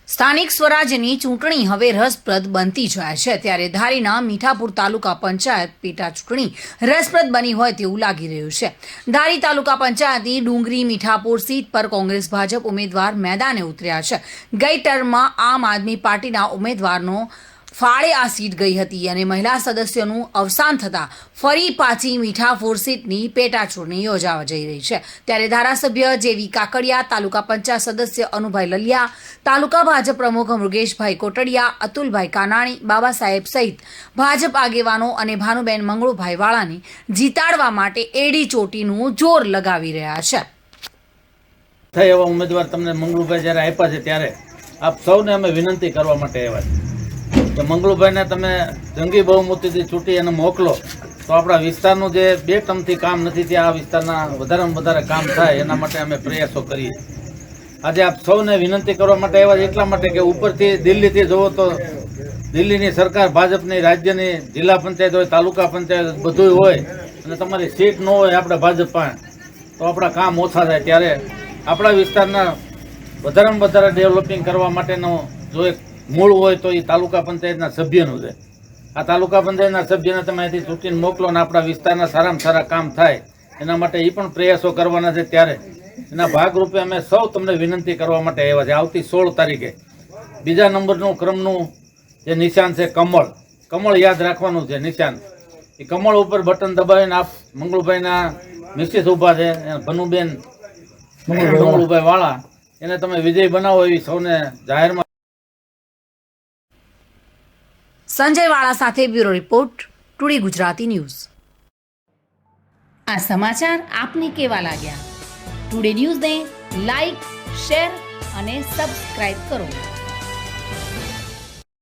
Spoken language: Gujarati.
સ્થાનિક સ્વરાજ્યની ચૂંટણી હવે રસપ્રદ બનતી જાય છે ત્યારે ધારીના મીઠાપુર તાલુકા પંચાયત પેટા ચૂંટણી રસપ્રદ બની હોય તેવું લાગી રહ્યું છે। ધારી તાલુકા પંચાયતની ડુંગરી મીઠાપુર સીટ પર કોંગ્રેસ ભાજપ ઉમેદવાર મેદાને ઉતર્યા છે। ગઈ ટર્મમાં આમ આદમી પાર્ટીના ઉમેદવારનો ફાળે આ સીટ ગઈ હતી અને મહિલા સદસ્યોનું અવસાન થતાં ફરી પાછી મીઠાપુર સીટની પેટા ચૂંટણી યોજાવા જઈ રહી છે। ત્યારે ધારાસભ્ય જેવી કાકડિયા, તાલુકા પંચાયત સદસ્ય અનુભાઈ લલિયા, તાલુકા ભાજપ પ્રમુખ મૃગેશભાઈ કોટડિયા, અતુલભાઈ કાનાણી, બાબા સાહેબ સહિત ભાજપ આગેવાનો અને ભાનુબેન મંગળુભાઈ વાળાને જીતાડવા માટે એડી ચોટીનું જોર લગાવી રહ્યા છે। થઈ એવા ઉમેદવાર તમને મંગળુભાઈ જ્યારે આપ્યા છે ત્યારે આપ સૌને અમે વિનંતી કરવા માટે આવ્યા છીએ કે મંગળુભાઈને તમે જંગી બહુમતીથી ચૂંટી અને મોકલો તો આપણા વિસ્તારનું જે 2 ટર્મથી કામ નથી ત્યાં આ વિસ્તારના વધારેમાં વધારે કામ થાય એના માટે અમે પ્રયાસો કરીએ। આજે આપ સૌને વિનંતી કરવા માટે આવ્યા એટલા માટે કે ઉપરથી દિલ્હીથી જુઓ તો દિલ્હીની સરકાર, ભાજપની, રાજ્યની, જિલ્લા પંચાયત હોય, તાલુકા પંચાયત બધું હોય અને તમારી સીટ ન હોય આપણે ભાજપ પાસે તો આપણા કામ ઓછા થાય। ત્યારે આપણા વિસ્તારના વધારેમાં વધારે ડેવલપિંગ કરવા માટેનો જો એક મૂળ હોય તો એ તાલુકા પંચાયતના સભ્યનું છે। આ તાલુકા પંચાયતના સભ્યને તમે અહીંથી ચૂંટીને મોકલો અને આપણા વિસ્તારના સારામાં સારા કામ થાય એના માટે એ પણ પ્રયાસો કરવાના છે। ત્યારે એના ભાગરૂપે અમે સૌ તમને વિનંતી કરવા માટે આવ્યા છે। આવતી 16 તારીખે 2 નંબરનું ક્રમનું જે નિશાન છે કમળ યાદ રાખવાનું છે નિશાન। એ કમળ ઉપર બટન દબાવીને આપ મંગળુભાઈના મિસિસ ઊભા છે ભનુબેન મંગળુભાઈ વાળા એને તમે વિજય બનાવો એવી સૌને જાહેરમાં। સંજય વાળા સાથે bureau report, today Gujarati news. આ સમાચાર આપને કેવા લાગ્યા? ટુડે ન્યૂઝને લાઈક, શેર અને સબસ્ક્રાઇબ કરો।